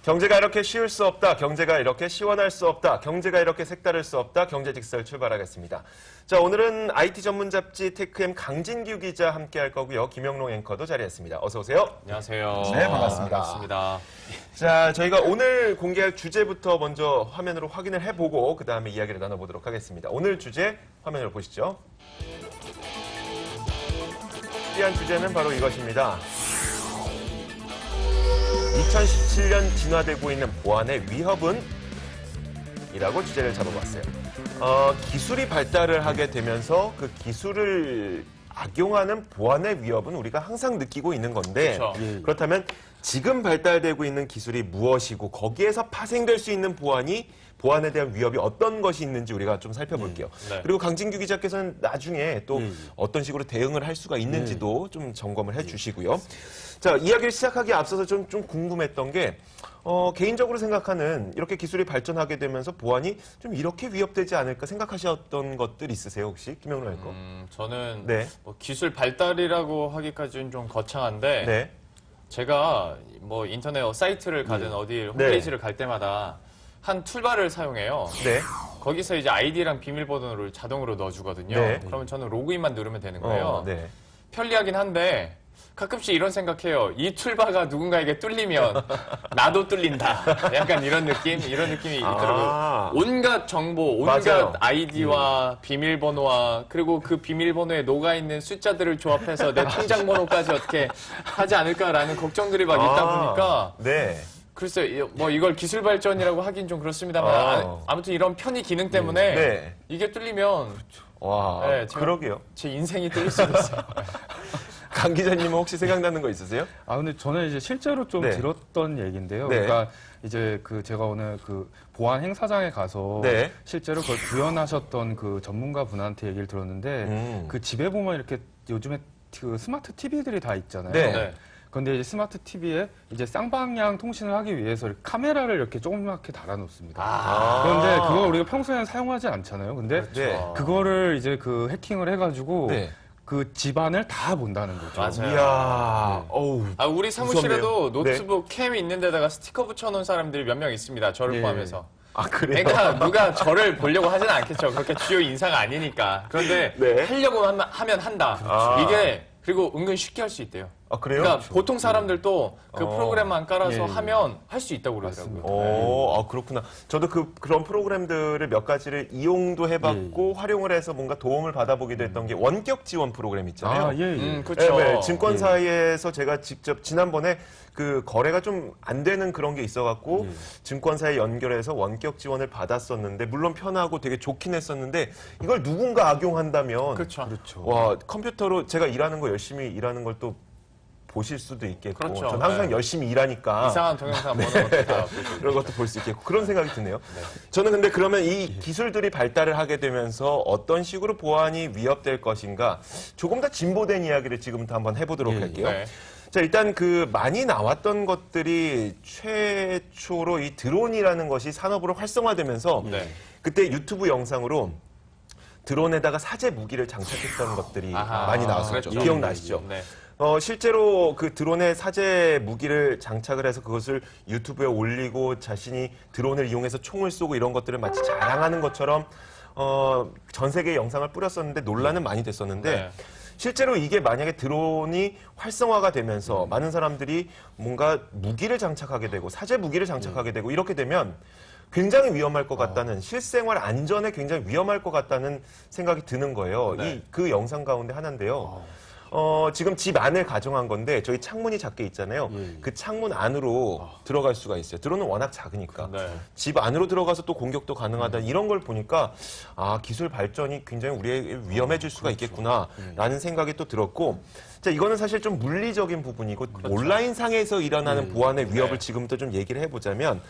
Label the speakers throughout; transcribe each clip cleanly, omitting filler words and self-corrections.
Speaker 1: 경제가 이렇게 쉬울 수 없다. 경제가 이렇게 시원할 수 없다. 경제가 이렇게 색다를 수 없다. 경제직설 출발하겠습니다. 자, 오늘은 IT 전문 잡지 테크엠 강진규 기자 함께할 거고요. 김영롱 앵커도 자리했습니다. 어서 오세요.
Speaker 2: 안녕하세요.
Speaker 1: 네, 반갑습니다.
Speaker 2: 반갑습니다.
Speaker 1: 자, 저희가 오늘 공개할 주제부터 먼저 화면으로 확인을 해보고 그 다음에 이야기를 나눠보도록 하겠습니다. 오늘 주제 화면을 보시죠. 특이한 주제는 바로 이것입니다. 2017년 진화되고 있는 보안의 위협은? 이라고 주제를 잡아봤어요. 기술이 발달을 하게 되면서 그 기술을 악용하는 보안의 위협은 우리가 항상 느끼고 있는 건데
Speaker 2: 그렇죠.
Speaker 1: 그렇다면 지금 발달되고 있는 기술이 무엇이고 거기에서 파생될 수 있는 보안에 대한 위협이 어떤 것이 있는지 우리가 좀 살펴볼게요.
Speaker 2: 네.
Speaker 1: 그리고 강진규 기자께서는 나중에 또 어떤 식으로 대응을 할 수가 있는지도 좀 점검을 해주시고요. 자, 이야기를 시작하기에 앞서서 좀 궁금했던 게 개인적으로 생각하는 이렇게 기술이 발전하게 되면서 보안이 좀 이렇게 위협되지 않을까 생각하셨던 것들 있으세요, 혹시? 김영로 앵커.
Speaker 2: 저는
Speaker 1: 네.
Speaker 2: 뭐 기술 발달이라고 하기까지는 좀 거창한데
Speaker 1: 네.
Speaker 2: 제가 뭐 인터넷 사이트를 가든 어디 홈페이지를 갈 때마다 한 툴바를 사용해요.
Speaker 1: 네.
Speaker 2: 거기서 이제 아이디랑 비밀번호를 자동으로 넣어주거든요.
Speaker 1: 네.
Speaker 2: 그러면 저는 로그인만 누르면 되는 거예요.
Speaker 1: 네.
Speaker 2: 편리하긴 한데 가끔씩 이런 생각해요. 이 툴바가 누군가에게 뚫리면 나도 뚫린다. 약간 이런 느낌이 있더라고요. 온갖 정보, 온갖
Speaker 1: 맞아요.
Speaker 2: 아이디와 비밀번호와 그리고 그 비밀번호에 녹아있는 숫자들을 조합해서 내 통장 번호까지 어떻게 하지 않을까라는 걱정들이 막 있다 보니까
Speaker 1: 네.
Speaker 2: 글쎄, 뭐 이걸 기술 발전이라고 하긴 좀 그렇습니다만 아무튼 이런 편의 기능 때문에
Speaker 1: 네.
Speaker 2: 이게 뚫리면
Speaker 1: 와,
Speaker 2: 네,
Speaker 1: 그러게요.
Speaker 2: 제 인생이 뚫릴 수도 있어요.
Speaker 1: 강 기자님은 혹시 생각나는 거 있으세요?
Speaker 3: 근데 저는 이제 실제로 좀
Speaker 1: 네.
Speaker 3: 들었던 얘기인데요.
Speaker 1: 네.
Speaker 3: 그러니까 이제 제가 오늘 보안 행사장에 가서
Speaker 1: 네.
Speaker 3: 실제로 그걸 구현하셨던 그 전문가 분한테 얘기를 들었는데 그 집에 보면 이렇게 요즘에 그 스마트 TV들이 다 있잖아요.
Speaker 1: 네.
Speaker 2: 네.
Speaker 3: 근데 이제 스마트 TV에 이제 쌍방향 통신을 하기 위해서 카메라를 이렇게 조그맣게 달아놓습니다. 그런데 그걸 우리가 평소에는 사용하지 않잖아요. 근데
Speaker 1: 네.
Speaker 3: 그거를 이제 해킹을 해가지고
Speaker 1: 네.
Speaker 3: 그 집안을 다 본다는 거죠.
Speaker 2: 맞아요.
Speaker 1: 이야, 어우.
Speaker 2: 우리 사무실에도
Speaker 1: 무섭네요.
Speaker 2: 노트북 캠이 있는 데다가 스티커 붙여놓은 사람들이 몇 명 있습니다. 저를
Speaker 3: 예.
Speaker 2: 포함해서.
Speaker 1: 아, 그래요?
Speaker 2: 그러니까 누가 저를 보려고 하진 않겠죠. 그렇게 주요 인사가 아니니까. 그런데
Speaker 1: 네.
Speaker 2: 하려고 하면 한다.
Speaker 1: 아.
Speaker 2: 이게 그리고 은근 쉽게 할 수 있대요.
Speaker 1: 아, 그래요?
Speaker 2: 그러니까 보통 사람들도 그 프로그램만 깔아서
Speaker 3: 예.
Speaker 2: 하면 할 수 있다고 그러더라고요.
Speaker 1: 오, 그렇구나. 저도 그런 프로그램들을 몇 가지를 이용도 해봤고, 활용을 해서 뭔가 도움을 받아보기도 했던 게 원격 지원 프로그램 있잖아요.
Speaker 2: 그렇죠.
Speaker 1: 네, 증권사에서 제가 직접 지난번에 그 거래가 좀 안 되는 그런 게 있어갖고 증권사에 연결해서 원격 지원을 받았었는데 물론 편하고 되게 좋긴 했었는데 이걸 누군가 악용한다면
Speaker 2: 그렇죠.
Speaker 1: 와, 컴퓨터로 제가 일하는 거 열심히 일하는 걸 또 보실 수도 있겠고
Speaker 2: 그렇죠.
Speaker 1: 전 항상
Speaker 2: 네.
Speaker 1: 열심히 일하니까
Speaker 2: 이상한 동영상 보는 것도 다 보시고.
Speaker 1: 그런 것도 볼 수 있겠고 그런 생각이 드네요. 저는 근데 그러면 이 기술들이 발달을 하게 되면서 어떤 식으로 보안이 위협될 것인가 조금 더 진보된 이야기를 지금부터 한번 해보도록 할게요.
Speaker 2: 네.
Speaker 1: 자, 일단 많이 나왔던 것들이 최초로 이 드론이라는 것이 산업으로 활성화되면서
Speaker 2: 네.
Speaker 1: 그때 유튜브 영상으로 드론에다가 사제 무기를 장착했던 것들이 많이 나왔었죠.
Speaker 2: 그랬죠.
Speaker 1: 기억나시죠?
Speaker 2: 네.
Speaker 1: 실제로 그 드론에 사제 무기를 장착을 해서 그것을 유튜브에 올리고 자신이 드론을 이용해서 총을 쏘고 이런 것들을 마치 자랑하는 것처럼 전 세계에 영상을 뿌렸었는데 논란은 많이 됐었는데
Speaker 2: 네.
Speaker 1: 실제로 이게 만약에 드론이 활성화가 되면서 많은 사람들이 뭔가 무기를 장착하게 되고 사제 무기를 장착하게 되고 이렇게 되면 굉장히 위험할 것 같다는 실생활 안전에 굉장히 위험할 것 같다는 생각이 드는 거예요.
Speaker 2: 네.
Speaker 1: 그 영상 가운데 하나인데요. 지금 집 안을 가정한 건데 저희 창문이 작게 있잖아요. 그 창문 안으로 들어갈 수가 있어요. 드론은 워낙 작으니까.
Speaker 2: 네.
Speaker 1: 집 안으로 들어가서 또 공격도 가능하다. 이런 걸 보니까 기술 발전이 굉장히 우리에게 위험해질 수가 있겠구나라는 생각이 또 들었고 자, 이거는 사실 좀 물리적인 부분이고 온라인 상에서 일어나는 보안의 위협을 지금부터 좀 얘기를 해보자면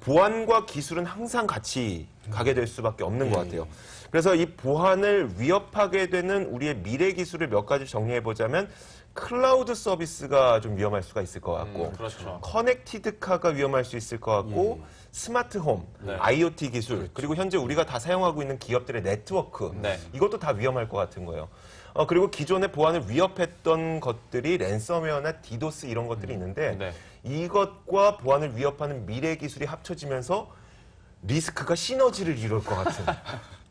Speaker 1: 보안과 기술은 항상 같이 가게 될 수밖에 없는 것 같아요. 그래서 이 보안을 위협하게 되는 우리의 미래 기술을 몇 가지 정리해 보자면 클라우드 서비스가 좀 위험할 수가 있을 것 같고,
Speaker 2: 그렇죠.
Speaker 1: 커넥티드 카가 위험할 수 있을 것 같고, 스마트 홈,
Speaker 2: 네.
Speaker 1: IoT 기술, 그리고 현재 우리가 다 사용하고 있는 기업들의 네트워크,
Speaker 2: 네.
Speaker 1: 이것도 다 위험할 것 같은 거예요. 그리고 기존의 보안을 위협했던 것들이 랜섬웨어나 디도스 이런 것들이 있는데
Speaker 2: 네.
Speaker 1: 이것과 보안을 위협하는 미래 기술이 합쳐지면서 리스크가 시너지를 이룰 것 같은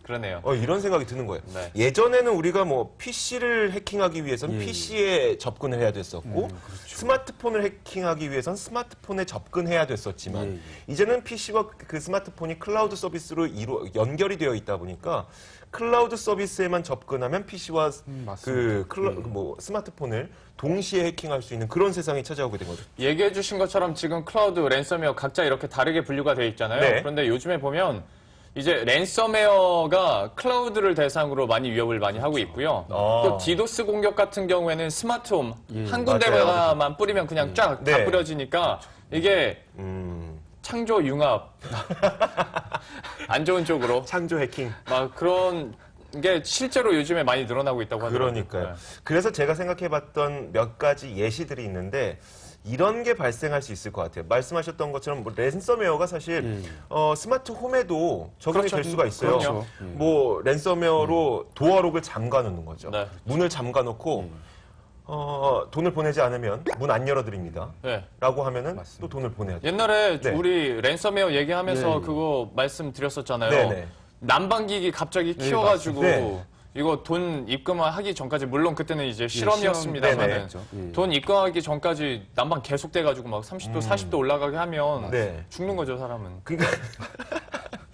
Speaker 2: 그러네요.
Speaker 1: 이런 생각이 드는 거예요.
Speaker 2: 네.
Speaker 1: 예전에는 우리가 뭐 PC를 해킹하기 위해서는 PC에 접근을 해야 됐었고 스마트폰을 해킹하기 위해서는 스마트폰에 접근해야 됐었지만 이제는 PC와 그 스마트폰이 클라우드 서비스로 연결이 되어 있다 보니까 클라우드 서비스에만 접근하면 PC와 뭐 스마트폰을 동시에 해킹할 수 있는 그런 세상이 찾아오게 된 거죠.
Speaker 2: 얘기해 주신 것처럼 지금 클라우드, 랜섬웨어 각자 이렇게 다르게 분류가 되어 있잖아요.
Speaker 1: 네.
Speaker 2: 그런데 요즘에 보면 이제 랜섬웨어가 클라우드를 대상으로 많이 위협을 많이 하고 있고요. 또 디도스 공격 같은 경우에는 스마트홈 한 군데만 뿌리면 그냥 쫙 다
Speaker 1: 네.
Speaker 2: 뿌려지니까 이게 창조 융합 안 좋은 쪽으로
Speaker 1: 창조 해킹.
Speaker 2: 막 그런 게 실제로 요즘에 많이 늘어나고 있다고 하더라고요.
Speaker 1: 그러니까요.
Speaker 2: 네.
Speaker 1: 그래서 제가 생각해봤던 몇 가지 예시들이 있는데 이런 게 발생할 수 있을 것 같아요. 말씀하셨던 것처럼 뭐 랜섬웨어가 사실 스마트 홈에도 적용이
Speaker 2: 그렇죠.
Speaker 1: 될 수가 있어요.
Speaker 2: 그렇죠.
Speaker 1: 뭐 랜섬웨어로 도어록을 잠가 놓는 거죠.
Speaker 2: 네.
Speaker 1: 문을 잠가 놓고 돈을 보내지 않으면 문 안 열어드립니다.
Speaker 2: 네.
Speaker 1: 라고 하면은 또 돈을 보내야 돼요.
Speaker 2: 옛날에
Speaker 1: 네.
Speaker 2: 우리 랜섬웨어 얘기하면서
Speaker 3: 예.
Speaker 2: 그거 말씀드렸었잖아요.
Speaker 1: 네네.
Speaker 2: 난방기기 갑자기 키워가지고
Speaker 1: 네.
Speaker 2: 이거 돈 입금하기 전까지 물론 그때는 이제 실험이었습니다만은
Speaker 1: 네네.
Speaker 2: 돈 입금하기 전까지 난방 계속 돼가지고 막 30도, 40도 올라가게 하면
Speaker 1: 네.
Speaker 2: 죽는 거죠 사람은.
Speaker 1: 그러니까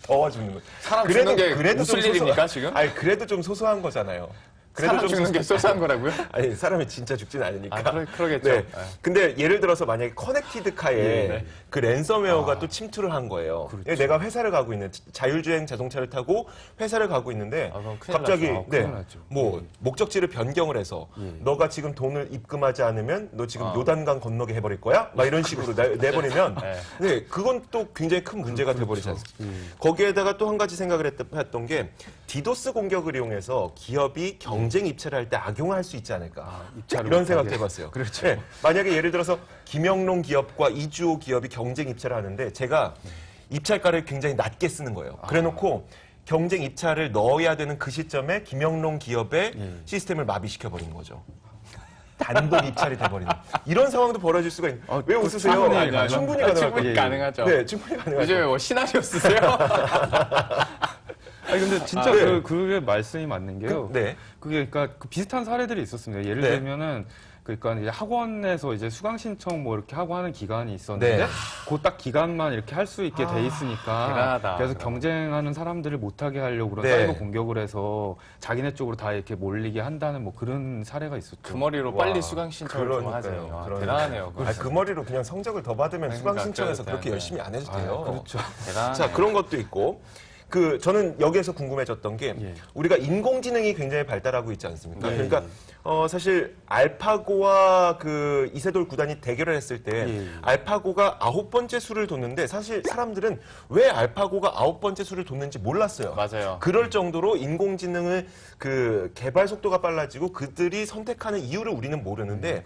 Speaker 1: 더워 죽는 거.
Speaker 2: 사람 죽는 게 웃을 일입니까 지금?
Speaker 1: 아니 그래도 좀 소소한 거잖아요. 그래도
Speaker 2: 사람 죽는 게 소소한 거라고요?
Speaker 1: 아니 사람이 진짜 죽진 않으니까.
Speaker 2: 그러겠죠.
Speaker 1: 네. 근데 예를 들어서 만약에 커넥티드 카에
Speaker 2: 네.
Speaker 1: 그 랜섬웨어가 또 침투를 한 거예요. 내가 회사를 가고 있는 자율주행 자동차를 타고 회사를 가고 있는데
Speaker 2: 그럼 큰일
Speaker 1: 갑자기
Speaker 2: 나죠.
Speaker 3: 큰일 나죠.
Speaker 1: 뭐 목적지를 변경을 해서 너가 지금 돈을 입금하지 않으면 너 지금 요단강 건너게 해버릴 거야? 막 이런 식으로 내버리면 네, 그건 또 굉장히 큰 문제가 돼버리지 않습니까? 거기에다가 또 한 가지 생각을 했던 게 디도스 공격을 이용해서 기업이 경쟁 입찰을 할 때 악용할 수 있지 않을까 이런 생각도 해봤어요.
Speaker 3: 그렇죠.
Speaker 1: 네, 만약에 예를 들어서 김영롱 기업과 이주호 기업이 경쟁 입찰을 하는데 제가 입찰가를 굉장히 낮게 쓰는 거예요. 그래놓고 경쟁 입찰을 넣어야 되는 그 시점에 김영롱 기업의 시스템을 마비시켜버리는 거죠. 단독 입찰이 돼버리는 이런 상황도 벌어질 수가 있는. 왜 웃으세요? 충분히 가능할
Speaker 2: 충분히
Speaker 1: 거예요.
Speaker 2: 가능하죠.
Speaker 1: 네, 충분히 가능하죠.
Speaker 2: 요즘에 뭐 시나리오 쓰세요?
Speaker 3: 아니 근데 진짜
Speaker 1: 네.
Speaker 3: 그게 말씀이 맞는 게요.
Speaker 1: 네.
Speaker 3: 그게 그러니까 그 비슷한 사례들이 있었습니다. 예를
Speaker 1: 네.
Speaker 3: 들면은 그러니까 이제 학원에서 이제 수강 신청 뭐 이렇게 하고 하는 기간이 있었는데
Speaker 1: 네.
Speaker 3: 그 딱 기간만 이렇게 할 수 있게 돼 있으니까
Speaker 2: 대단하다.
Speaker 3: 그래서 경쟁하는 사람들을 못하게 하려고 그런
Speaker 1: 네.
Speaker 3: 사이버 공격을 해서 자기네 쪽으로 다 이렇게 몰리게 한다는 뭐 그런 사례가 있었죠.
Speaker 2: 그 머리로
Speaker 1: 와,
Speaker 2: 빨리 수강 신청을 좀
Speaker 1: 그러니까요.
Speaker 2: 하세요. 아,
Speaker 1: 그러니까요.
Speaker 2: 대단하네요.
Speaker 1: 아니, 그 머리로 그냥 성적을 더 받으면 수강
Speaker 2: 그러니까,
Speaker 1: 신청해서
Speaker 2: 그럴
Speaker 1: 그렇게
Speaker 2: 때,
Speaker 1: 열심히 안 해도 돼요.
Speaker 3: 그렇죠.
Speaker 2: 대단하네요.
Speaker 1: 자, 그런 것도 있고. 저는 여기에서 궁금해졌던 게 우리가 인공지능이 굉장히 발달하고 있지 않습니까? 그러니까 사실 알파고와 그 이세돌 구단이 대결을 했을 때 알파고가 9번째 수를 뒀는데 사실 사람들은 왜 알파고가 9번째 수를 뒀는지 몰랐어요.
Speaker 2: 맞아요.
Speaker 1: 그럴 정도로 인공지능을 그 개발 속도가 빨라지고 그들이 선택하는 이유를 우리는 모르는데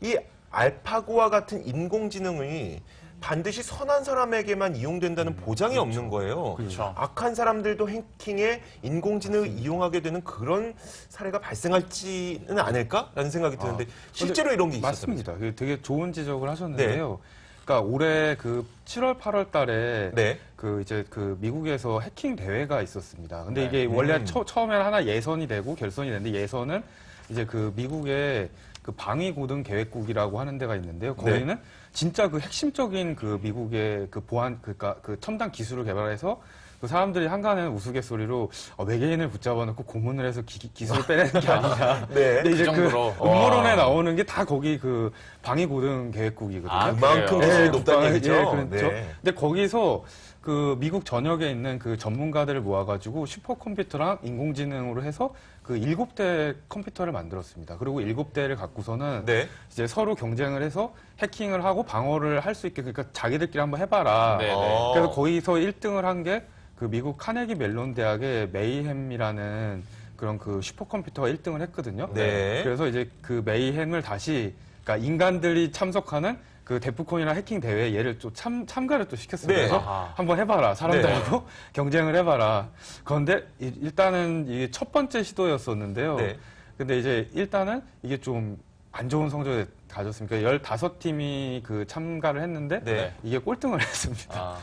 Speaker 1: 이 알파고와 같은 인공지능이 반드시 선한 사람에게만 이용된다는 보장이 없는 거예요.
Speaker 2: 그렇죠.
Speaker 1: 악한 사람들도 해킹에 인공지능을 이용하게 되는 그런 사례가 발생할지는 않을까라는 생각이 드는데 실제로 이런 게 있었습니다.
Speaker 3: 맞습니다. 그게 되게 좋은 지적을 하셨는데요. 그러니까 올해 그 7월 8월 달에
Speaker 1: 네.
Speaker 3: 그 이제 그 미국에서 해킹 대회가 있었습니다. 근데
Speaker 2: 네.
Speaker 3: 이게 원래 처음에는 하나 예선이 되고 결선이 됐는데 예선은 이제 그 미국의 그 방위고등계획국이라고 하는 데가 있는데요. 거기는 진짜 그 핵심적인 그 미국의 그 보안 그러니까 그 첨단 기술을 개발해서 그 사람들이 한간에는 우스갯소리로 외계인을 붙잡아놓고 고문을 해서 기술을 빼내는 게 아니냐.
Speaker 1: 네.
Speaker 3: 근데 이제
Speaker 2: 그
Speaker 3: 그
Speaker 2: 정도로.
Speaker 3: 음모론에 나오는 게 다 거기 그 방위고등계획국이거든요.
Speaker 2: 아,
Speaker 1: 그만큼
Speaker 2: 그래요?
Speaker 1: 기술이
Speaker 3: 네,
Speaker 1: 높다는 얘기죠.
Speaker 3: 그렇죠.
Speaker 1: 네.
Speaker 3: 근데 거기서 그 미국 전역에 있는 그 전문가들을 모아가지고 슈퍼컴퓨터랑 인공지능으로 해서 그 7대 컴퓨터를 만들었습니다. 그리고 7대를 갖고서는
Speaker 1: 네.
Speaker 3: 이제 서로 경쟁을 해서 해킹을 하고 방어를 할 수 있게 그러니까 자기들끼리 한번 해봐라.
Speaker 2: 네, 네.
Speaker 3: 그래서 거기서 1등을 한 게 그 미국 카네기 멜론 대학의 메이햄이라는 그런 그 슈퍼컴퓨터가 1등을 했거든요.
Speaker 1: 네.
Speaker 3: 그래서 이제 그 메이햄을 다시 그러니까 인간들이 참석하는 그 데프콘이나 해킹 대회에 얘를 또 참가를 또 시켰습니다.
Speaker 1: 네.
Speaker 3: 그래서 한번 해봐라. 사람들하고 경쟁을 해봐라. 그런데 일단은 이게 첫 번째 시도였었는데요.
Speaker 1: 네.
Speaker 3: 근데 이제 일단은 이게 좀 안 좋은 성적을 가졌습니다. 15팀이 그 참가를 했는데
Speaker 1: 네.
Speaker 3: 이게 꼴등을 했습니다.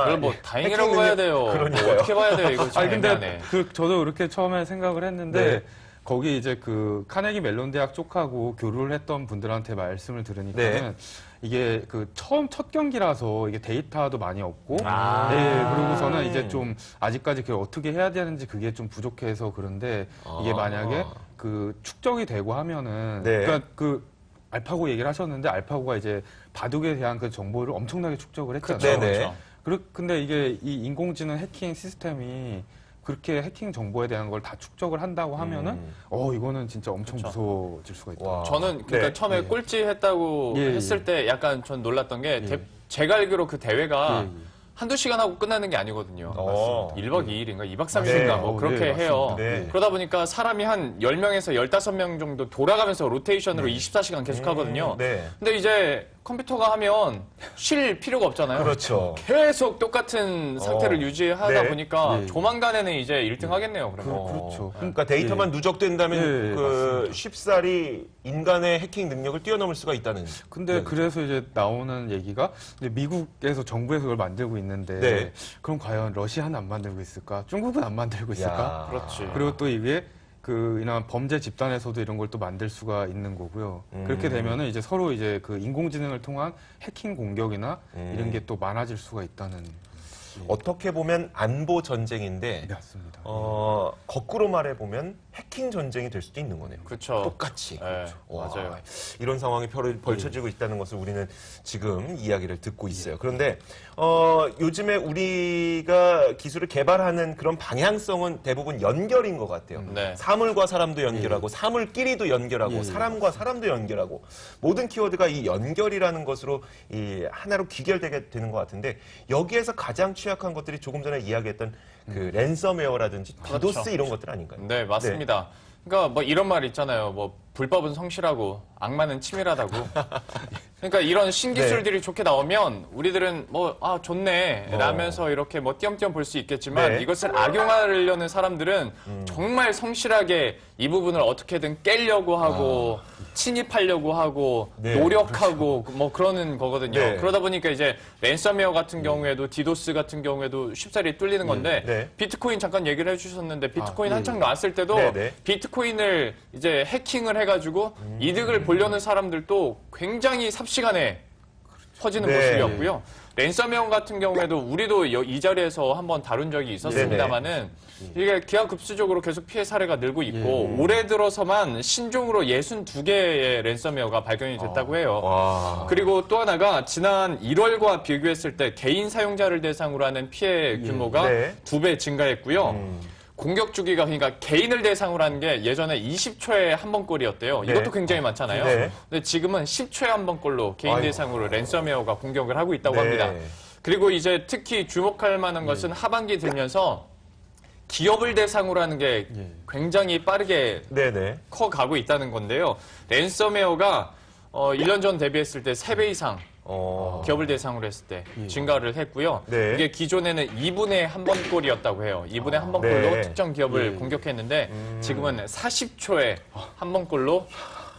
Speaker 2: 그걸 뭐 다행이라고
Speaker 1: 해킹
Speaker 2: 봐야 돼요. 뭐
Speaker 1: 그러니까요.
Speaker 2: 어떻게 봐야 돼요? 이거 참
Speaker 3: 아니 근데
Speaker 2: 애매하네.
Speaker 3: 저도 그렇게 처음에 생각을 했는데
Speaker 1: 네.
Speaker 3: 거기 이제 그 카네기 멜론 대학 쪽하고 교류를 했던 분들한테 말씀을 들으니까는
Speaker 1: 네.
Speaker 3: 이게 그 첫 경기라서 이게 데이터도 많이 없고
Speaker 1: 아.
Speaker 3: 네, 그리고서는 이제 좀 아직까지 그걸 어떻게 해야 되는지 그게 좀 부족해서 그런데 이게
Speaker 1: 아.
Speaker 3: 만약에 그 축적이 되고 하면은
Speaker 1: 네.
Speaker 3: 그러니까 그 알파고 얘기를 하셨는데 알파고가 이제 바둑에 대한 그 정보를 엄청나게 축적을 했잖아요.
Speaker 1: 네네.
Speaker 3: 근데 이게 이 인공지능 해킹 시스템이 그렇게 해킹 정보에 대한 걸 다 축적을 한다고 하면은 이거는 진짜 엄청 무서워질 수가 있다.
Speaker 1: 와.
Speaker 2: 저는 그러니까
Speaker 1: 네.
Speaker 2: 처음에 꼴찌 했다고
Speaker 3: 예, 예.
Speaker 2: 했을 때 약간 전 놀랐던 게 제가 알기로 그 대회가
Speaker 3: 예, 예.
Speaker 2: 한두 시간 하고 끝나는 게 아니거든요.
Speaker 1: 어.
Speaker 2: 1박 2일인가 2박 3일인가
Speaker 1: 네.
Speaker 2: 뭐 그렇게
Speaker 3: 네,
Speaker 2: 해요.
Speaker 3: 맞습니다.
Speaker 1: 네.
Speaker 2: 그러다 보니까 사람이 한 10명에서 15명 정도 돌아가면서 로테이션으로 24시간 계속 하거든요.
Speaker 1: 네.
Speaker 2: 근데 이제 컴퓨터가 하면 쉴 필요가 없잖아요.
Speaker 1: 그렇죠.
Speaker 2: 계속 똑같은 상태를 유지하다
Speaker 1: 네.
Speaker 2: 보니까
Speaker 3: 예.
Speaker 2: 조만간에는 이제 1등 하겠네요. 그러면.
Speaker 3: 그렇죠.
Speaker 1: 그러니까 데이터만 누적된다면
Speaker 3: 예,
Speaker 1: 그 쉽사리 인간의 해킹 능력을 뛰어넘을 수가 있다는.
Speaker 3: 근데 그래서 이제 나오는 얘기가 이제 미국에서 정부에서 그걸 만들고 있는데
Speaker 1: 네.
Speaker 3: 그럼 과연 러시아는 안 만들고 있을까? 중국은 안 만들고 있을까?
Speaker 1: 야.
Speaker 2: 그렇지.
Speaker 3: 그리고 또 이게 그 이런 범죄 집단에서도 이런 걸 또 만들 수가 있는 거고요. 그렇게 되면은 이제 서로 이제 그 인공지능을 통한 해킹 공격이나 이런 게 또 많아질 수가 있다는.
Speaker 1: 어떻게 보면 안보 전쟁인데
Speaker 3: 맞습니다.
Speaker 1: 거꾸로 말해 보면 해킹 전쟁이 될 수도 있는 거네요.
Speaker 2: 그렇죠.
Speaker 1: 똑같이.
Speaker 2: 네,
Speaker 1: 와,
Speaker 2: 맞아요.
Speaker 1: 이런 상황이 벌쳐지고 있다는 것을 우리는 지금 이야기를 듣고 있어요. 그런데 요즘에 우리가 기술을 개발하는 그런 방향성은 대부분 연결인 것 같아요.
Speaker 2: 네.
Speaker 1: 사물과 사람도 연결하고 사물끼리도 연결하고 사람과 사람도 연결하고 모든 키워드가 이 연결이라는 것으로 이 하나로 귀결되게 되는 것 같은데 여기에서 가장 취약한 것들이 조금 전에 이야기했던 그 랜섬웨어라든지 디도스
Speaker 2: 그렇죠.
Speaker 1: 이런 것들 아닌가요?
Speaker 2: 네, 맞습니다. 그러니까 뭐 이런 말 있잖아요. 뭐 불법은 성실하고 악마는 치밀하다고. 그러니까 이런 신기술들이 좋게 나오면 우리들은 뭐 좋네 라면서 이렇게 뭐 띄엄띄엄 볼 수 있겠지만
Speaker 1: 네.
Speaker 2: 이것을 악용하려는 사람들은 정말 성실하게 이 부분을 어떻게든 깨려고 하고 침입하려고 하고
Speaker 1: 네,
Speaker 2: 노력하고 뭐 그러는 거거든요.
Speaker 1: 네.
Speaker 2: 그러다 보니까 이제 랜섬웨어 같은 경우에도 디도스 같은 경우에도 쉽사리 뚫리는 건데
Speaker 1: 네.
Speaker 2: 비트코인 잠깐 얘기를 해주셨는데 비트코인 한창 나왔을 때도
Speaker 1: 네, 네.
Speaker 2: 비트코인을 이제 해킹을 해가지고 이득을 보려는 사람들도 굉장히 삽시간에 퍼지는
Speaker 1: 네.
Speaker 2: 모습이었고요. 랜섬웨어 같은 경우에도 우리도 이 자리에서 한번 다룬 적이 있었습니다만은 이게 기하급수적으로 계속 피해 사례가 늘고 있고 올해 들어서만 신종으로 62개의 랜섬웨어가 발견이 됐다고 해요.
Speaker 1: 와.
Speaker 2: 그리고 또 하나가 지난 1월과 비교했을 때 개인 사용자를 대상으로 하는 피해 규모가
Speaker 1: 네.
Speaker 2: 2배 증가했고요. 공격 주기가 그러니까 개인을 대상으로 하는 게 예전에 20초에 한 번꼴이었대요.
Speaker 1: 네.
Speaker 2: 이것도 굉장히 많잖아요.
Speaker 1: 네.
Speaker 2: 근데 지금은 10초에 한 번꼴로 개인
Speaker 1: 아이고.
Speaker 2: 대상으로 랜섬웨어가 공격을 하고 있다고
Speaker 1: 네.
Speaker 2: 합니다. 그리고 이제 특히 주목할 만한 것은 하반기 들면서 기업을 대상으로 하는 게 굉장히 빠르게
Speaker 1: 네네.
Speaker 2: 커가고 있다는 건데요. 랜섬웨어가 1년 전 대비했을 때 3배 이상 기업을 대상으로 했을 때 증가를 했고요.
Speaker 1: 네.
Speaker 2: 이게 기존에는 2분에 한 번 꼴이었다고 해요. 2분에 한 번 꼴로
Speaker 1: 네.
Speaker 2: 특정 기업을 공격했는데 지금은 40초에 한 번 꼴로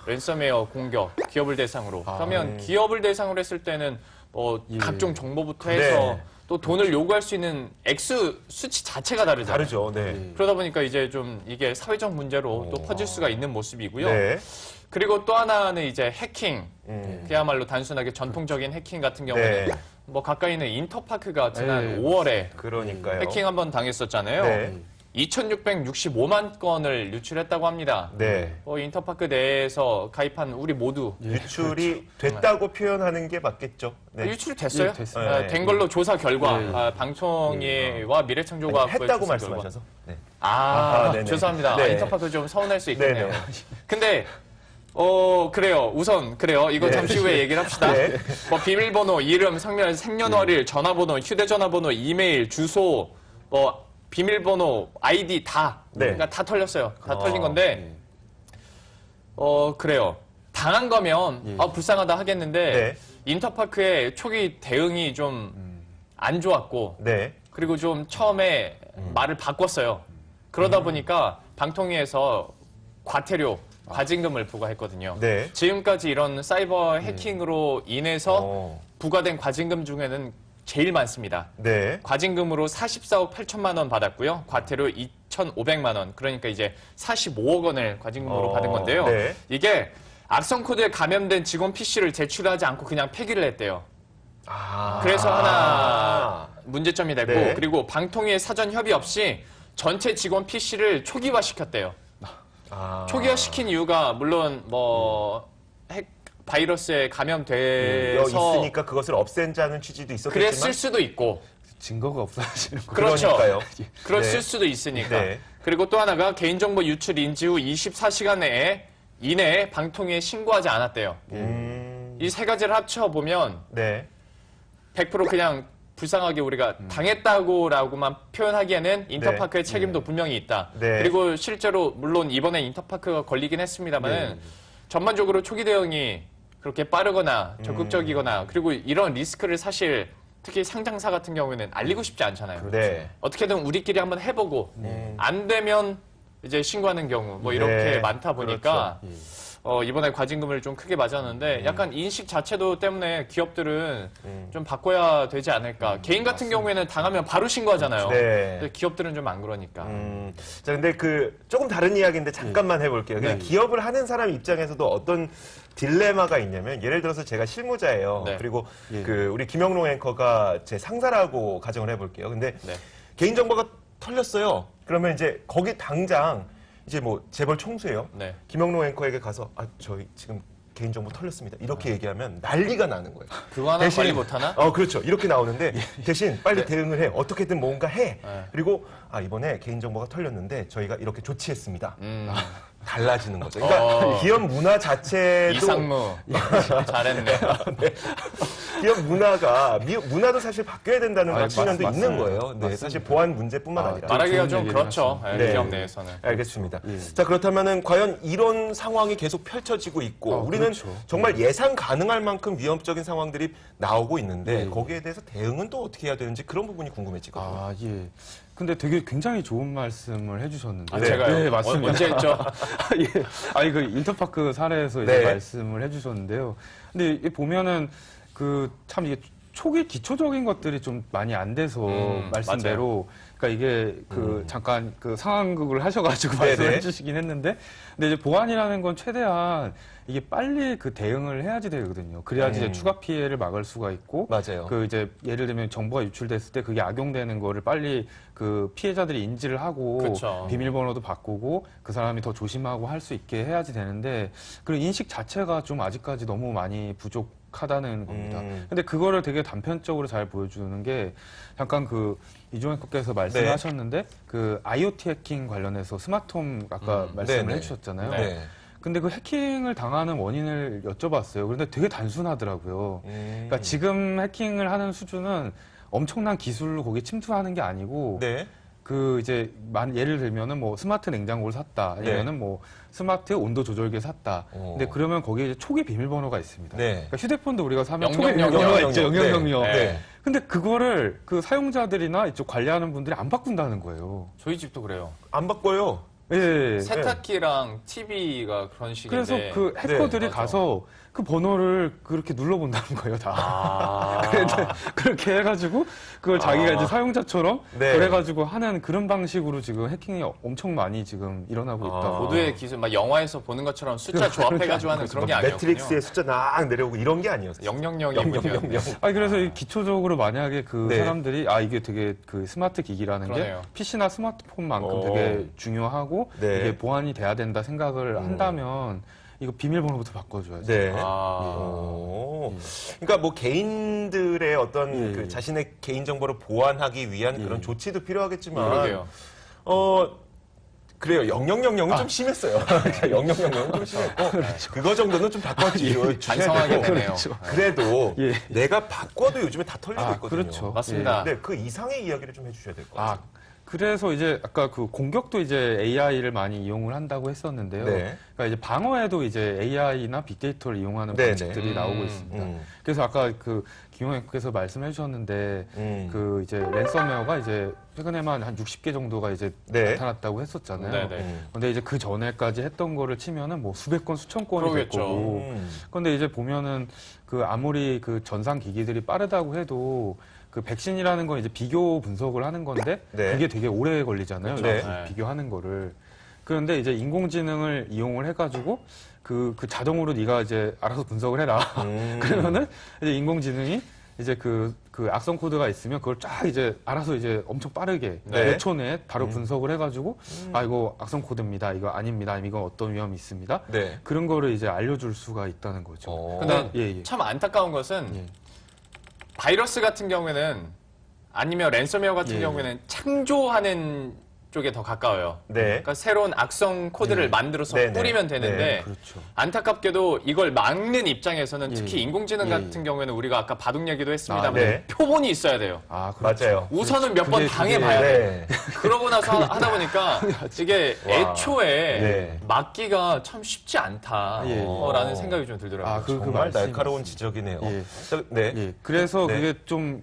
Speaker 2: 랜섬웨어 공격 기업을 대상으로. 그러면 기업을 대상으로 했을 때는 각종 정보부터 해서
Speaker 1: 네.
Speaker 2: 또 돈을 요구할 수 있는 액수 수치 자체가 다르잖아요.
Speaker 1: 다르죠. 네.
Speaker 2: 그러다 보니까 이제 좀 이게 사회적 문제로 또 퍼질 수가 있는 모습이고요.
Speaker 1: 네.
Speaker 2: 그리고 또 하나는 이제 해킹. 그야말로 단순하게 전통적인 해킹 같은 경우는
Speaker 1: 네.
Speaker 2: 뭐 가까이 있는 인터파크가 지난
Speaker 3: 네.
Speaker 2: 5월에
Speaker 1: 그러니까요.
Speaker 2: 해킹 한번 당했었잖아요.
Speaker 1: 네.
Speaker 2: 2,665만 건을 유출했다고 합니다.
Speaker 1: 네.
Speaker 2: 인터파크 내에서 가입한 우리 모두
Speaker 1: 유출이 됐다고 표현하는 게 맞겠죠. 네.
Speaker 2: 유출이 됐어요.
Speaker 3: 예, 됐어요.
Speaker 1: 네.
Speaker 2: 된 걸로 조사 결과
Speaker 3: 예, 예.
Speaker 2: 방통위와 미래창조과학부의
Speaker 1: 했다고
Speaker 2: 조사
Speaker 1: 말씀하셔서. 네.
Speaker 2: 결과.
Speaker 1: 네네.
Speaker 2: 죄송합니다.
Speaker 1: 네.
Speaker 2: 인터파크 좀 서운할 수 있겠네요.
Speaker 1: 네네.
Speaker 2: 근데 그래요. 우선 그래요. 이거 잠시 후에 얘기를 합시다.
Speaker 1: 네.
Speaker 2: 뭐 비밀번호, 이름, 성별, 생년월일, 전화번호, 휴대전화번호, 이메일, 주소, 뭐 비밀번호, 아이디 다.
Speaker 1: 네.
Speaker 2: 그러니까 다 털렸어요. 다 털린 건데 그래요. 당한 거면 불쌍하다 하겠는데
Speaker 1: 네.
Speaker 2: 인터파크의 초기 대응이 좀 안 좋았고
Speaker 1: 네.
Speaker 2: 그리고 좀 처음에 말을 바꿨어요. 그러다 보니까 방통위에서 과태료, 과징금을 부과했거든요.
Speaker 1: 네.
Speaker 2: 지금까지 이런 사이버 해킹으로 인해서
Speaker 1: 어.
Speaker 2: 부과된 과징금 중에는 제일 많습니다.
Speaker 1: 네.
Speaker 2: 과징금으로 44억 8천만 원 받았고요. 과태료 2,500만 원. 그러니까 이제 45억 원을 과징금으로 받은 건데요.
Speaker 1: 네.
Speaker 2: 이게 악성 코드에 감염된 직원 PC를 제출하지 않고 그냥 폐기를 했대요. 그래서 하나 문제점이 됐고
Speaker 1: 네.
Speaker 2: 그리고 방통위의 사전 협의 없이 전체 직원 PC를 초기화시켰대요. 초기화시킨 이유가 물론 뭐 핵 바이러스에 감염돼서
Speaker 1: 있으니까 그것을 없앤다는 취지도 있었겠지만
Speaker 2: 그랬을 수도 있고
Speaker 3: 증거가 없어지는 거.
Speaker 2: 그렇죠.
Speaker 1: 그러니까요.
Speaker 2: 그랬을
Speaker 1: 네.
Speaker 2: 수도 있으니까.
Speaker 1: 네.
Speaker 2: 그리고 또 하나가 개인정보 유출 인지 후 24시간 이내에 방통위에 신고하지 않았대요. 이 세 가지를 합쳐보면
Speaker 1: 네.
Speaker 2: 100% 그냥 불쌍하게 우리가 당했다고라고만 표현하기에는 인터파크의 책임도 분명히 있다.
Speaker 1: 네.
Speaker 2: 그리고 실제로 물론 이번에 인터파크가 걸리긴 했습니다만은 전반적으로 초기 대응이 그렇게 빠르거나 적극적이거나 그리고 이런 리스크를 사실 특히 상장사 같은 경우에는 알리고 싶지 않잖아요.
Speaker 1: 네.
Speaker 2: 어떻게든 우리끼리 한번 해보고 안 되면 이제 신고하는 경우 뭐 이렇게
Speaker 1: 네.
Speaker 2: 많다 보니까
Speaker 3: 그렇죠.
Speaker 2: 이번에 과징금을 좀 크게 맞았는데 약간 인식 자체도 때문에 기업들은 좀 바꿔야 되지 않을까. 개인 같은 경우에는 당하면 바로 신고하잖아요.
Speaker 1: 네.
Speaker 2: 근데 기업들은 좀 안 그러니까.
Speaker 1: 자, 근데 조금 다른 이야기인데 잠깐만 해볼게요. 그냥
Speaker 3: 네.
Speaker 1: 기업을 하는 사람 입장에서도 어떤 딜레마가 있냐면, 예를 들어서 제가 실무자예요.
Speaker 2: 네.
Speaker 1: 그리고
Speaker 3: 예.
Speaker 1: 우리 김영롱 앵커가 제 상사라고 가정을 해볼게요. 근데
Speaker 2: 네.
Speaker 1: 개인정보가 털렸어요. 그러면 이제 거기 당장 이제 뭐 재벌 총수예요.
Speaker 2: 네.
Speaker 1: 김영롱 앵커에게 가서 저희 지금 개인정보 털렸습니다. 이렇게 얘기하면 난리가 나는 거예요.
Speaker 2: 그거 하나
Speaker 1: 대신-
Speaker 2: 관리 못하나?
Speaker 1: 그렇죠. 이렇게 나오는데 대신 빨리 대응을 해. 어떻게든 뭔가 해.
Speaker 2: 네.
Speaker 1: 그리고 이번에 개인정보가 털렸는데 저희가 이렇게 조치했습니다.
Speaker 2: 음.
Speaker 1: 달라지는 거죠. 그러니까 기업 문화 자체도
Speaker 2: 이상무 잘했네.
Speaker 1: 기업 문화도 사실 바뀌어야 된다는 가치관도
Speaker 3: 맞습니다.
Speaker 1: 있는 거예요. 네,
Speaker 3: 맞습니다.
Speaker 1: 사실 보안 문제뿐만 아니라.
Speaker 2: 말하기가
Speaker 3: 좋은
Speaker 2: 좀
Speaker 3: 얘기를
Speaker 2: 그렇죠.
Speaker 1: 네.
Speaker 2: 기업 내에서는.
Speaker 1: 알겠습니다. 자, 그렇다면은 과연 이런 상황이 계속 펼쳐지고 있고 우리는
Speaker 3: 그렇죠.
Speaker 1: 정말 예상 가능할 만큼 위험적인 상황들이 나오고 있는데
Speaker 3: 네.
Speaker 1: 거기에 대해서 대응은 또 어떻게 해야 되는지 그런 부분이 궁금해지거든요.
Speaker 3: 예. 근데 되게 굉장히 좋은 말씀을 해주셨는데.
Speaker 2: 제가요?
Speaker 3: 네, 맞습니다.
Speaker 2: 언제 했죠?
Speaker 3: 예. 그 인터파크 사례에서 이제
Speaker 1: 네.
Speaker 3: 말씀을 해주셨는데요. 근데 이게 보면은 참 이게 초기 기초적인 것들이 좀 많이 안 돼서 말씀대로. 그러니까 이게 잠깐 상황극을 하셔가지고
Speaker 1: 네네.
Speaker 3: 말씀해 주시긴 했는데. 근데 이제 보안이라는 건 최대한 이게 빨리 대응을 해야지 되거든요. 그래야지 이제 추가 피해를 막을 수가 있고.
Speaker 1: 맞아요.
Speaker 3: 이제 예를 들면 정보가 유출됐을 때 그게 악용되는 거를 빨리 피해자들이 인지를 하고
Speaker 2: 그쵸.
Speaker 3: 비밀번호도 바꾸고 그 사람이 더 조심하고 할 수 있게 해야지 되는데 그런 인식 자체가 좀 아직까지 너무 많이 부족하다는 겁니다. 근데 그거를 되게 단편적으로 잘 보여주는 게 잠깐 이종현 앵커께서 말씀하셨는데 IoT 해킹 관련해서 스마트홈 아까 말씀을
Speaker 1: 네네.
Speaker 3: 해주셨잖아요.
Speaker 1: 네.
Speaker 3: 근데 그 해킹을 당하는 원인을 여쭤봤어요. 그런데 되게 단순하더라고요. 그러니까 지금 해킹을 하는 수준은 엄청난 기술로 거기에 침투하는 게 아니고
Speaker 1: 네.
Speaker 3: 이제 예를 들면은 뭐 스마트 냉장고를 샀다. 아니면은 뭐 스마트 온도 조절기 샀다. 근데 그러면 거기에 이제 초기 비밀번호가 있습니다.
Speaker 1: 네.
Speaker 3: 그러니까 휴대폰도 우리가 사면 초기
Speaker 2: 0000.
Speaker 3: 비밀번호가 있죠.
Speaker 1: 네.
Speaker 3: 0000.
Speaker 1: 네.
Speaker 3: 근데 그거를 사용자들이나 이쪽 관리하는 분들이 안 바꾼다는 거예요.
Speaker 2: 저희 집도 그래요.
Speaker 1: 안 바꿔요.
Speaker 3: 예.
Speaker 2: 세탁기랑 TV가 그런 식인데.
Speaker 3: 그래서 그 해커들이
Speaker 2: 네, 맞아.
Speaker 3: 가서 그 번호를 그렇게 눌러본다는 거예요, 다.
Speaker 1: 아.
Speaker 3: 그래서 그렇게 해가지고 그걸 자기가 이제 사용자처럼
Speaker 1: 네.
Speaker 3: 그래가지고 하는 그런 방식으로 지금 해킹이 엄청 많이 지금 일어나고 있다.
Speaker 2: 고도의 기술, 막 영화에서 보는 것처럼 숫자 조합해가지고 하는 그런 게 아니었군요.
Speaker 1: 매트릭스의 숫자 막 내려오고 이런 게 아니었어요.
Speaker 2: 000이군요.
Speaker 3: 아니 그래서 이 기초적으로 만약에 그
Speaker 1: 네.
Speaker 3: 사람들이 이게 되게 그 스마트 기기라는
Speaker 2: 그러네요.
Speaker 3: 게 PC나 스마트폰만큼 되게 중요하고
Speaker 1: 네.
Speaker 3: 이게 보안이 돼야 된다 생각을 한다면 이거 비밀번호부터 바꿔줘야죠.
Speaker 1: 네.
Speaker 2: 아.
Speaker 1: 오. 그러니까 뭐 개인들의 어떤
Speaker 3: 예,
Speaker 1: 그
Speaker 3: 예.
Speaker 1: 자신의 개인 정보를 보완하기 위한 그런 조치도 필요하겠지만
Speaker 2: 그러게요.
Speaker 1: 그래요. 0000은 좀 심했어요. 0000은 좀 심했고 그거 정도는 좀 바꿔주셔야
Speaker 2: 반성하게
Speaker 1: 되고.
Speaker 2: 되네요.
Speaker 1: 그래도
Speaker 3: 예.
Speaker 1: 내가 바꿔도 요즘에 다 털리고 있거든요.
Speaker 3: 그렇죠.
Speaker 2: 맞습니다.
Speaker 1: 근데 그 이상의 이야기를 좀 해주셔야 될 것 같아요.
Speaker 3: 그래서 이제 아까 그 공격도 이제 AI를 많이 이용을 한다고 했었는데요.
Speaker 1: 네.
Speaker 3: 그러니까 이제 방어에도 이제 AI나 빅데이터를 이용하는
Speaker 1: 네,
Speaker 3: 방식들이
Speaker 1: 네.
Speaker 3: 나오고 있습니다.
Speaker 1: 음.
Speaker 3: 그래서 아까 그 김용현께서 말씀해 주셨는데 그 이제 랜섬웨어가 이제 최근에만 한 60개 정도가 이제
Speaker 1: 네.
Speaker 3: 나타났다고 했었잖아요.
Speaker 2: 네, 네.
Speaker 3: 근데 이제 그 전에까지 했던 거를 치면은 뭐 수백 건, 수천 건이 될
Speaker 2: 그러겠죠.
Speaker 3: 거고. 근데 이제 보면은 그 아무리 그 전산 기기들이 빠르다고 해도 그 백신이라는 건 이제 비교 분석을 하는 건데
Speaker 1: 네.
Speaker 3: 그게 되게 오래 걸리잖아요.
Speaker 1: 네.
Speaker 3: 그 비교하는 거를. 그런데 이제 인공지능을 이용을 해가지고 그 자동으로 네가 이제 알아서 분석을 해라. 그러면은 이제 인공지능이 이제 그 악성 코드가 있으면 그걸 쫙 이제 알아서 이제 엄청 빠르게
Speaker 1: 네.
Speaker 3: 몇 초 내에 바로 분석을 해가지고 이거 악성 코드입니다. 이거 아닙니다. 아니면 이건 어떤 위험이 있습니다.
Speaker 1: 네.
Speaker 3: 그런 거를 이제 알려줄 수가 있다는 거죠.
Speaker 2: 근데
Speaker 3: 예, 예.
Speaker 2: 참 안타까운 것은
Speaker 3: 예.
Speaker 2: 바이러스 같은 경우에는 아니면 랜섬웨어 같은
Speaker 3: 예.
Speaker 2: 경우에는 창조하는 쪽에 더 가까워요.
Speaker 1: 네.
Speaker 2: 그러니까 새로운 악성 코드를 만들어서
Speaker 1: 네, 네.
Speaker 2: 뿌리면 되는데
Speaker 1: 네,
Speaker 3: 그렇죠.
Speaker 2: 안타깝게도 이걸 막는 입장에서는
Speaker 3: 예,
Speaker 2: 특히
Speaker 3: 예.
Speaker 2: 인공지능
Speaker 3: 예,
Speaker 2: 같은 경우에는 우리가 아까 바둑 얘기도 했습니다만
Speaker 1: 네.
Speaker 2: 표본이 있어야 돼요.
Speaker 3: 그렇죠.
Speaker 1: 맞아요.
Speaker 2: 우선은 몇 번
Speaker 3: 그게-
Speaker 2: 당해봐야 돼.
Speaker 1: 네.
Speaker 2: 그러고 나서 하다 보니까 이게 애초에
Speaker 1: 네.
Speaker 2: 막기가 참 쉽지 않다라는
Speaker 3: 예.
Speaker 2: 생각이 좀 들더라고요.
Speaker 1: 정말
Speaker 3: 말씀이
Speaker 1: 날카로운
Speaker 3: 맞습니다.
Speaker 1: 지적이네요.
Speaker 3: 예.
Speaker 1: 네.
Speaker 3: 예. 그래서
Speaker 1: 네.
Speaker 3: 그게 좀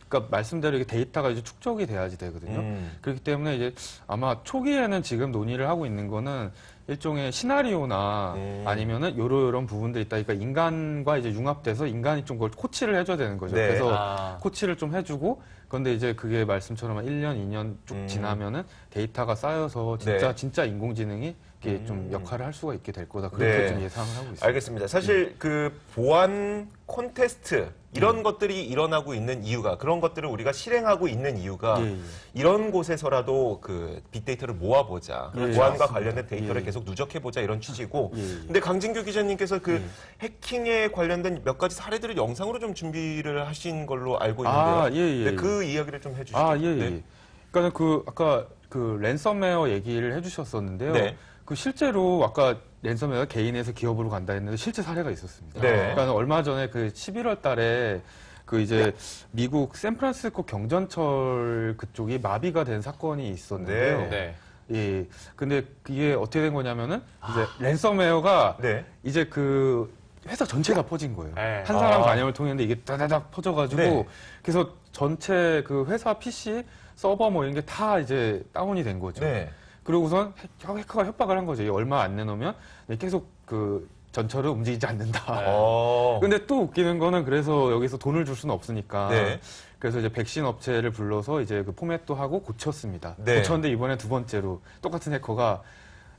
Speaker 3: 그러니까 말씀대로 이게 데이터가 이제 축적이 돼야지 되거든요. 그렇기 때문에 이제 아마 초기에는 지금 논의를 하고 있는 거는 일종의 시나리오나 아니면은 요런 부분들이 있다. 그러니까 인간과 이제 융합돼서 인간이 좀 그걸 코치를 해줘야 되는 거죠.
Speaker 1: 네.
Speaker 3: 그래서 코치를 좀 해주고 그런데 이제 그게 말씀처럼 1년, 2년 쭉 지나면은 데이터가 쌓여서
Speaker 1: 네.
Speaker 3: 진짜 인공지능이 이렇게 좀 역할을 할 수가 있게 될 거다. 그렇게
Speaker 1: 네.
Speaker 3: 좀 예상을 하고 있습니다.
Speaker 1: 알겠습니다. 사실 그 보안 콘테스트 이런 것들이 일어나고 있는 이유가 그런 것들을 우리가 실행하고 있는 이유가
Speaker 3: 예, 예.
Speaker 1: 이런 곳에서라도 그 빅데이터를 모아보자.
Speaker 3: 예,
Speaker 1: 보안과
Speaker 3: 맞습니다.
Speaker 1: 관련된 데이터를
Speaker 3: 예.
Speaker 1: 계속 누적해보자 이런 취지고
Speaker 3: 예, 예.
Speaker 1: 근데 강진규 기자님께서 그 해킹에 관련된 몇 가지 사례들을 영상으로 좀 준비를 하신 걸로 알고 있는데요.
Speaker 3: 예, 예,
Speaker 1: 네,
Speaker 3: 예.
Speaker 1: 그 이야기를 좀 해주시죠.
Speaker 3: 예, 예.
Speaker 1: 네.
Speaker 3: 그러니까 아까 그 랜섬웨어 얘기를 해주셨었는데요.
Speaker 1: 네.
Speaker 3: 그 실제로 아까 랜섬웨어가 개인에서 기업으로 간다 했는데 실제 사례가 있었습니다.
Speaker 1: 네.
Speaker 3: 그러니까 얼마 전에 그 11월 달에 그 이제 미국 샌프란시스코 경전철 그쪽이 마비가 된 사건이 있었는데요.
Speaker 1: 네.
Speaker 2: 네.
Speaker 3: 예. 근데 이게 어떻게 된 거냐면은 이제 랜섬웨어가
Speaker 1: 네.
Speaker 3: 이제 그 회사 전체가 퍼진 거예요.
Speaker 2: 네.
Speaker 3: 한 사람 감염을 통했는데 이게 다다닥 퍼져가지고
Speaker 1: 네.
Speaker 3: 그래서 전체 그 회사 PC 서버 뭐 이런 게 다 이제 다운이 된 거죠.
Speaker 1: 네.
Speaker 3: 그러고선 해커가 협박을 한 거죠. 이게 얼마 안 내놓으면 계속 그 전철을 움직이지 않는다.
Speaker 1: 어.
Speaker 3: 근데 또 웃기는 거는 그래서 여기서 돈을 줄 수는 없으니까.
Speaker 1: 네.
Speaker 3: 그래서 이제 백신 업체를 불러서 이제 그 포맷도 하고 고쳤습니다.
Speaker 1: 네.
Speaker 3: 고쳤는데 이번에 두 번째로 똑같은 해커가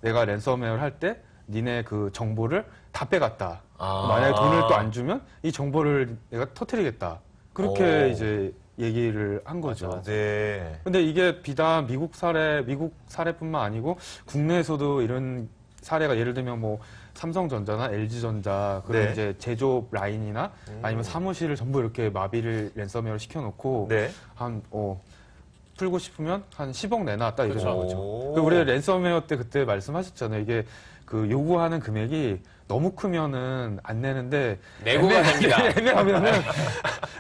Speaker 3: 내가 랜섬웨어를 할 때 니네 그 정보를 다 빼갔다. 만약에 돈을 또 안 주면 이 정보를 내가 터뜨리겠다. 그렇게
Speaker 1: 오.
Speaker 3: 이제 얘기를 한 거죠.
Speaker 1: 네.
Speaker 3: 근데 이게 비단 미국 사례뿐만 아니고 국내에서도 이런 사례가 예를 들면 뭐 삼성전자나 LG전자 그런
Speaker 1: 네.
Speaker 3: 이제 제조업 라인이나 아니면 사무실을 전부 이렇게 마비를 랜섬웨어로 시켜놓고
Speaker 1: 네.
Speaker 3: 풀고 싶으면 한 10억 내놔 딱 이러는
Speaker 2: 그렇죠.
Speaker 3: 거죠. 우리 랜섬웨어 때 그때 말씀하셨잖아요. 이게 그 요구하는 금액이 너무 크면은 안 내는데
Speaker 2: 내고가 됩니다.
Speaker 3: 애매하면은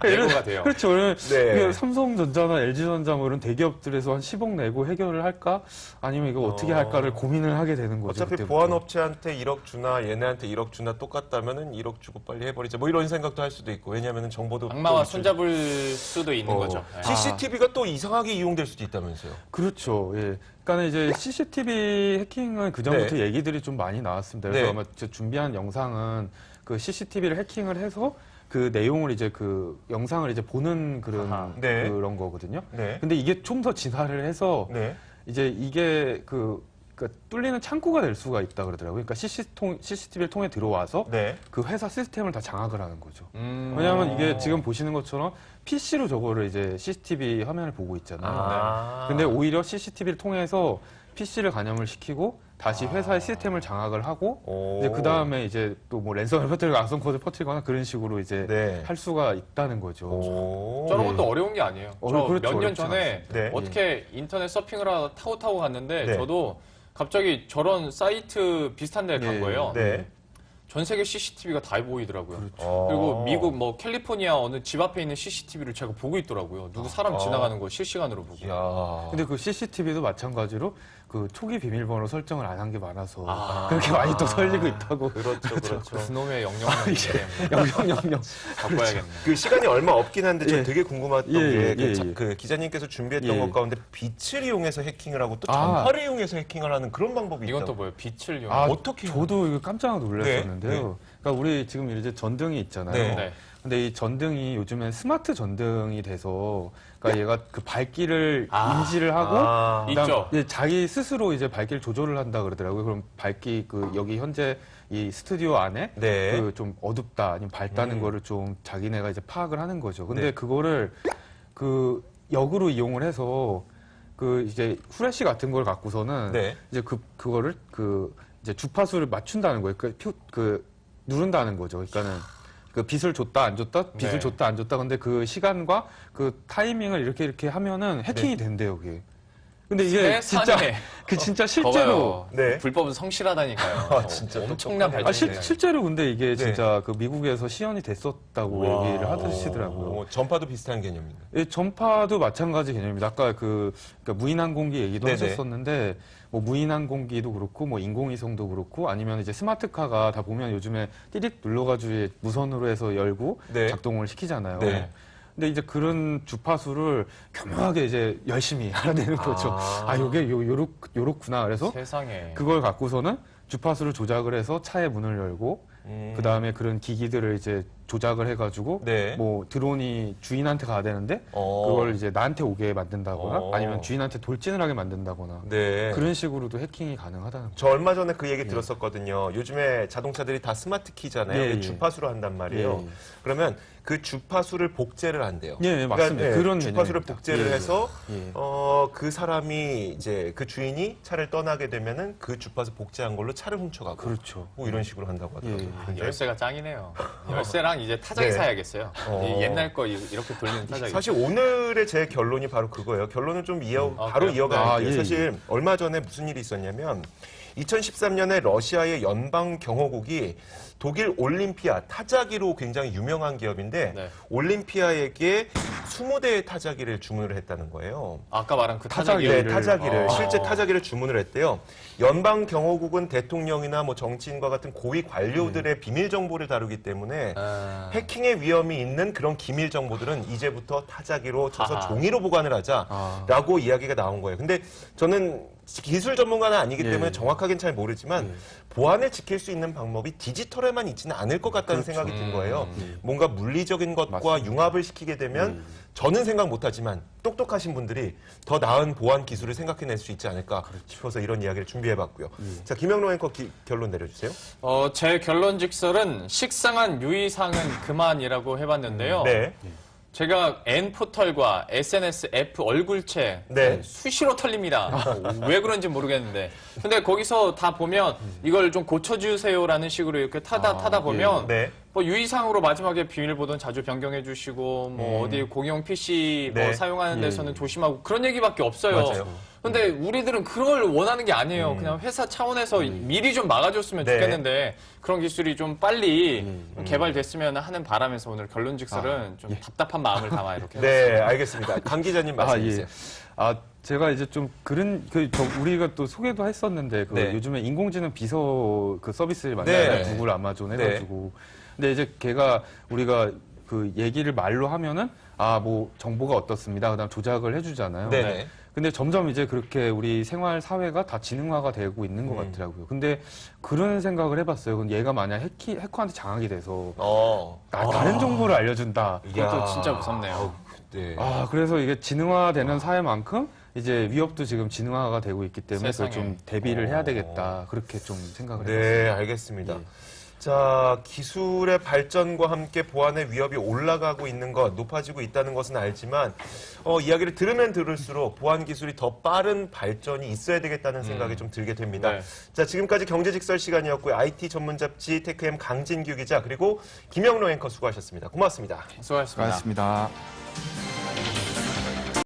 Speaker 2: 내고가 돼요.
Speaker 3: 그렇죠.
Speaker 1: 네.
Speaker 3: 이게 삼성전자나 LG전자 뭐 이런 대기업들에서 한 10억 내고 해결을 할까? 아니면 이거 어떻게 할까를 고민을 하게 되는 거죠.
Speaker 1: 어차피
Speaker 3: 그때부터.
Speaker 1: 보안업체한테 1억 주나 얘네한테 1억 주나 똑같다면은 1억 주고 빨리 해버리자. 뭐 이런 생각도 할 수도 있고 왜냐하면 정보도
Speaker 2: 악마와
Speaker 1: 또
Speaker 2: 손잡을 수도 있는 거죠. 네.
Speaker 1: CCTV가 또 이상하게 이용될 수도 있다면서요.
Speaker 3: 그렇죠. 예. 그러니까 이제 CCTV 해킹은 그 전부터
Speaker 1: 네.
Speaker 3: 얘기들이 좀 많이 나왔습니다. 그래서
Speaker 1: 네.
Speaker 3: 아마 제가 준비한 영상은 그 CCTV를 해킹을 해서 그 내용을 이제 그 영상을 이제 보는
Speaker 2: 아하.
Speaker 1: 네.
Speaker 3: 그런 거거든요.
Speaker 1: 네.
Speaker 3: 근데 이게 좀 더 진화를 해서
Speaker 1: 네.
Speaker 3: 이제 이게 그러니까 뚫리는 창구가 될 수가 있다 그러더라고요. 그러니까 CCTV를 통해 들어와서
Speaker 1: 네.
Speaker 3: 그 회사 시스템을 다 장악을 하는 거죠.
Speaker 2: 음.
Speaker 3: 왜냐하면 이게 지금 보시는 것처럼 PC로 저거를 이제 CCTV 화면을 보고 있잖아요.
Speaker 1: 아.
Speaker 3: 근데 오히려 CCTV를 통해서 PC를 감염을 시키고 다시 회사의 시스템을 장악을 하고
Speaker 1: 오.
Speaker 3: 이제 그 다음에 이제 또 뭐 랜섬을 퍼뜨리고 악성 코드 퍼뜨리거나 그런 식으로 이제
Speaker 1: 네.
Speaker 3: 할 수가 있다는 거죠.
Speaker 1: 오.
Speaker 2: 저런 것도 어려운 게 아니에요.
Speaker 3: 그렇죠.
Speaker 2: 저 몇 년
Speaker 3: 어렵지
Speaker 2: 전에
Speaker 1: 않습니다. 네.
Speaker 2: 어떻게 인터넷 서핑을 하다 타고 갔는데
Speaker 1: 네.
Speaker 2: 저도 갑자기 저런 사이트 비슷한 데를 간
Speaker 3: 예,
Speaker 2: 거예요.
Speaker 1: 네.
Speaker 2: 전 세계 CCTV가 다 보이더라고요.
Speaker 1: 어.
Speaker 2: 그리고 미국 뭐 캘리포니아 어느 집 앞에 있는 CCTV를 제가 보고 있더라고요. 누구 사람 지나가는 거 실시간으로 보고.
Speaker 1: 야.
Speaker 3: 근데 그 CCTV도 마찬가지로 그 초기 비밀번호 설정을 안 한 게 많아서
Speaker 2: 아.
Speaker 3: 그렇게 많이 또 설리고 있다고.
Speaker 2: 그렇죠. 그놈의 영영영
Speaker 3: 영영영.
Speaker 2: 바꿔야겠네.
Speaker 1: 그 시간이 얼마 없긴 한데 좀
Speaker 3: 예.
Speaker 1: 되게 궁금했던
Speaker 3: 예,
Speaker 1: 게
Speaker 3: 예,
Speaker 1: 그,
Speaker 3: 예.
Speaker 1: 그 기자님께서 준비했던
Speaker 3: 예.
Speaker 1: 것 가운데 빛을 이용해서 해킹을 하고 또
Speaker 3: 아.
Speaker 1: 전파를 이용해서 해킹을 하는 그런 방법이
Speaker 2: 이건
Speaker 1: 있다고.
Speaker 2: 또 뭐예요? 빛을 이용.
Speaker 3: 아,
Speaker 1: 어떻게
Speaker 3: 저도 이거 깜짝 놀랐었는데요.
Speaker 1: 네, 네.
Speaker 3: 그러니까 우리 지금 이제 전등이 있잖아요.
Speaker 1: 네.
Speaker 2: 네.
Speaker 3: 근데 이 전등이 요즘엔 스마트 전등이 돼서 그러니까 얘가 그 밝기를 인지를 하고
Speaker 1: 아.
Speaker 3: 그다음
Speaker 2: 있죠.
Speaker 3: 이제 자기 스스로 이제 밝기를 조절을 한다 그러더라고요. 그럼 밝기 그 여기 현재 이 스튜디오 안에
Speaker 1: 네.
Speaker 3: 그 좀 어둡다 아니면 밝다는 거를 좀 자기네가 이제 파악을 하는 거죠. 근데
Speaker 1: 네.
Speaker 3: 그거를 그 역으로 이용을 해서 그 이제 후레쉬 같은 걸 갖고서는
Speaker 1: 네.
Speaker 3: 이제 그거를 그 이제 주파수를 맞춘다는 거예요. 그 누른다는 거죠. 그러니까는 그 빛을 줬다 안 줬다 빛을
Speaker 2: 네.
Speaker 3: 줬다 안 줬다 근데 그 시간과 그 타이밍을 이렇게 하면은 해킹이 된대요, 그게. 근데 이게 진짜
Speaker 2: 세상에.
Speaker 3: 그 진짜 실제로
Speaker 2: 거봐요.
Speaker 1: 네.
Speaker 2: 불법은 성실하다니까요.
Speaker 1: 아, 진짜
Speaker 2: 엄청난
Speaker 1: 똑똑하네.
Speaker 2: 발전이에요.
Speaker 3: 실제로 근데 이게
Speaker 1: 네.
Speaker 3: 진짜 그 미국에서 시연이 됐었다고
Speaker 1: 와.
Speaker 3: 얘기를 하시더라고요.
Speaker 1: 전파도 비슷한 개념인가?
Speaker 3: 예, 전파도 마찬가지 개념입니다. 아까 그러니까 무인항공기 얘기도
Speaker 1: 네네.
Speaker 3: 하셨었는데, 뭐 무인항공기도 그렇고, 뭐 인공위성도 그렇고, 아니면 이제 스마트카가 다 보면 요즘에 띠릭 눌러가지고 무선으로 해서 열고
Speaker 1: 네.
Speaker 3: 작동을 시키잖아요.
Speaker 1: 네.
Speaker 3: 근데 이제 그런 주파수를 교묘하게 이제 열심히 알아내는 거죠. 요게 요렇구나. 그래서
Speaker 2: 세상에.
Speaker 3: 그걸 갖고서는 주파수를 조작을 해서 차의 문을 열고, 그 다음에 그런 기기들을 이제 조작을 해가지고
Speaker 1: 네.
Speaker 3: 뭐 드론이 주인한테 가야 되는데
Speaker 1: 어.
Speaker 3: 그걸 이제 나한테 오게 만든다거나
Speaker 1: 어.
Speaker 3: 아니면 주인한테 돌진을 하게 만든다거나
Speaker 1: 네.
Speaker 3: 그런 식으로도 해킹이 가능하다는 거죠.
Speaker 1: 저 얼마 전에 그 얘기 들었었거든요. 요즘에 자동차들이 다 스마트 키잖아요.
Speaker 3: 예, 예.
Speaker 1: 주파수로 한단 말이에요.
Speaker 3: 예, 예.
Speaker 1: 그러면 그 주파수를 복제를 한대요.
Speaker 3: 예, 맞습니다. 그런
Speaker 1: 주파수를
Speaker 3: 개념입니다.
Speaker 1: 복제를
Speaker 3: 예, 예.
Speaker 1: 해서
Speaker 3: 예.
Speaker 1: 그 사람이 이제 그 주인이 차를 떠나게 되면은 그 주파수 복제한 걸로 차를 훔쳐가고
Speaker 3: 그렇죠.
Speaker 1: 뭐 이런 식으로 한다고 하더라고요.
Speaker 3: 예, 예.
Speaker 1: 근데
Speaker 2: 열쇠가 짱이네요. 열쇠랑 이제 타자기
Speaker 1: 네.
Speaker 2: 사야겠어요.
Speaker 1: 어.
Speaker 2: 이 옛날 거 이렇게 돌리는 타자기.
Speaker 1: 사실 오늘의 제 결론이 바로 그거예요. 결론은 좀 바로
Speaker 2: 그래요?
Speaker 1: 이어가야 돼요.
Speaker 3: 예,
Speaker 1: 사실 얼마 전에 무슨 일이 있었냐면 2013년에 러시아의 연방 경호국이 독일 올림피아 타자기로 굉장히 유명한 기업인데
Speaker 2: 네.
Speaker 1: 올림피아에게 20대의 타자기를 주문을 했다는 거예요.
Speaker 2: 아까 말한 그
Speaker 3: 타자기.
Speaker 2: 타자기.
Speaker 1: 네, 타자기를
Speaker 2: 아.
Speaker 1: 실제 타자기를 주문을 했대요. 연방 경호국은 대통령이나 뭐 정치인과 같은 고위 관료들의 비밀 정보를 다루기 때문에
Speaker 2: 아.
Speaker 1: 해킹의 위험이 있는 그런 기밀 정보들은 이제부터 타자기로 쳐서
Speaker 2: 아하.
Speaker 1: 종이로 보관을 하자라고 이야기가 나온 거예요. 근데 저는 기술 전문가는 아니기 때문에
Speaker 3: 예.
Speaker 1: 정확하게는 잘 모르지만 보안을 지킬 수 있는 방법이 디지털에만 있지는 않을 것 같다는 생각이 든 거예요. 뭔가 물리적인 것과
Speaker 3: 맞습니다.
Speaker 1: 융합을 시키게 되면 저는 생각 못하지만 똑똑하신 분들이 더 나은 보안 기술을 생각해낼 수 있지 않을까 싶어서 이런 이야기를 준비해봤고요. 자, 김영로 앵커 결론 내려주세요.
Speaker 2: 제 결론직설은 식상한 유의사항은 그만이라고 해봤는데요.
Speaker 1: 네.
Speaker 2: 제가 N포털과 SNS 앱 얼굴체
Speaker 1: 네.
Speaker 2: 수시로 털립니다. 왜 그런지 모르겠는데. 근데 거기서 다 보면 이걸 좀 고쳐주세요라는 식으로 이렇게 타다 보면
Speaker 1: 네.
Speaker 2: 뭐 유의사항으로 마지막에 비밀번호 자주 변경해 주시고 뭐 어디 공용 PC 뭐
Speaker 1: 네.
Speaker 2: 사용하는 데서는 조심하고 그런 얘기밖에 없어요.
Speaker 1: 맞아요.
Speaker 2: 근데 우리들은 그걸 원하는 게 아니에요. 그냥 회사 차원에서 미리 좀 막아줬으면
Speaker 1: 네.
Speaker 2: 좋겠는데 그런 기술이 좀 빨리 개발됐으면 하는 바람에서 오늘 결론직설은 좀 답답한 마음을 담아 이렇게
Speaker 1: 네, 알겠습니다. 강 기자님 말씀해 주세요.
Speaker 3: 제가 이제 좀 우리가 또 소개도 했었는데
Speaker 1: 네.
Speaker 3: 요즘에 인공지능 비서 그 서비스를 만나요.
Speaker 1: 네.
Speaker 3: 구글, 아마존 해가지고. 근데 이제 우리가 그 얘기를 말로 하면은 뭐 정보가 어떻습니다. 그다음 조작을 해주잖아요.
Speaker 1: 네네.
Speaker 3: 근데 점점 이제 그렇게 우리 생활 사회가 다 지능화가 되고 있는 것 같더라고요. 근데 그런 생각을 해봤어요. 근데 얘가 만약 해커한테 장악이 돼서 다른 정보를 알려준다.
Speaker 2: 그것도 진짜 무섭네요.
Speaker 1: 네.
Speaker 3: 그래서 이게 지능화되는 사회만큼 이제 위협도 지금 지능화가 되고 있기 때문에 그걸
Speaker 2: 세상에.
Speaker 3: 좀 대비를 해야 되겠다. 그렇게 좀 생각을 해봤어요.
Speaker 1: 네, 알겠습니다. 자, 기술의 발전과 함께 보안의 위협이 올라가고 있는 것, 높아지고 있다는 것은 알지만, 이야기를 들으면 들을수록 보안 기술이 더 빠른 발전이 있어야 되겠다는 생각이 좀 들게 됩니다.
Speaker 2: 네.
Speaker 1: 자, 지금까지 경제직설 시간이었고요. IT 전문 잡지 테크엠 강진규 기자, 그리고 김영로 앵커 수고하셨습니다. 고맙습니다.
Speaker 2: 수고하셨습니다.
Speaker 3: 고맙습니다.